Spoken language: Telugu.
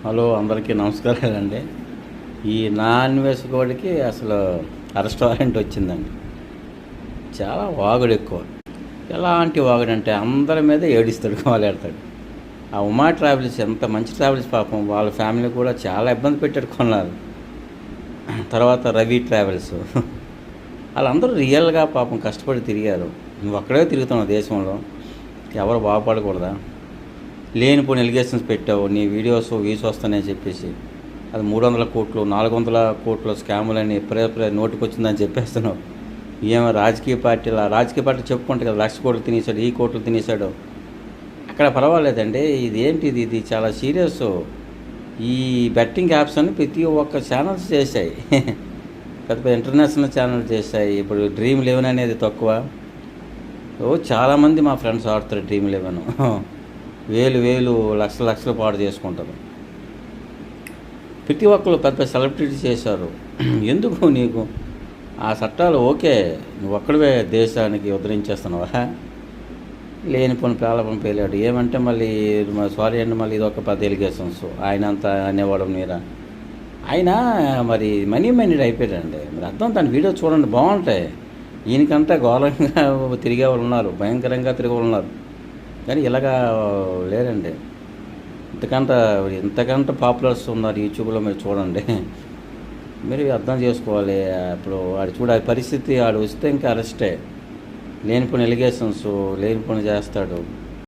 హలో అందరికీ నమస్కారాలండి. ఈ నాన్ వెజ్ కోడికి అసలు అరెస్ట్ వారెంట్ వచ్చిందండి. చాలా వాగుడు ఎక్కువ. ఎలాంటి వాగుడంటే అందరి మీద ఏడుస్తాడు, మొదలెడతాడు. ఆ ఉమా ట్రావెల్స్ ఎంత మంచి ట్రావెల్స్, పాపం వాళ్ళ ఫ్యామిలీ కూడా చాలా ఇబ్బంది పెట్టాడు కొన్నారు. తర్వాత రవి ట్రావెల్స్, వాళ్ళందరూ రియల్గా పాపం కష్టపడి తిరిగారు. నువ్వు అక్కడే తిరుగుతున్నావు దేశంలో, ఎవరు బాగుపడకూడదా? లేనిపోయిన ఎలిగేషన్స్ పెట్టావు, నీ వీడియోస్ వ్యూస్ వస్తాయని చెప్పేసి. అది 300 కోట్లు 400 కోట్ల స్కాములని ఎప్పుడే నోటికి వచ్చిందని చెప్పేస్తున్నావు. ఏమో రాజకీయ పార్టీ చెప్పుకుంటే కదా, 1,00,000 కోట్లు తినేసాడు, ఈ కోట్లు తినేసాడు. అక్కడ పర్వాలేదండి, ఇది చాలా సీరియస్. ఈ బెట్టింగ్ యాప్స్ అని ప్రతి ఒక్క ఛానల్స్ చేశాయి. పెద్ద పెద్ద ఇంటర్నేషనల్ ఛానల్ చేశాయి. ఇప్పుడు డ్రీమ్11 అనేది తక్కువ. చాలామంది మా ఫ్రెండ్స్ ఆడుతారు డ్రీమ్11. వేలు లక్షలు పాడు చేసుకుంటారు. ప్రతి ఒక్కరు పెద్ద సెలబ్రిటీ చేశారు. ఎందుకు నీకు ఆ చట్టాలు? ఓకే, నువ్వు ఒక్కడివే దేశానికి ఉద్ధరించేస్తున్నావా? లేనిపోని ప్రారంభం పేలాడు. ఏమంటే మళ్ళీ సారీ అండి, మళ్ళీ ఇది ఒక పెద్ద ఎలిగేషన్స్. ఆయన అంతా అనేవాడు మీరా. ఆయన మరి మనీ మైండెడ్ అయిపోయాడండి. మరి అర్థం, తన వీడియో చూడండి, బాగుంటాయి. ఈయనకంతా ఘోరంగా తిరిగేవాళ్ళు ఉన్నారు, భయంకరంగా తిరిగేవాళ్ళు ఉన్నారు. కానీ ఇలాగా లేదండి. ఇంతకంటే పాపులర్స్ ఉన్నారు యూట్యూబ్లో, మీరు చూడండి. మీరు అర్థం చేసుకోవాలి. ఇప్పుడు వాడి పరిస్థితి, వాడు వస్తే ఇంకా అరెస్టే. లేనిపోయిన ఎలిగేషన్స్ లేనిపోయిన చేస్తాడు.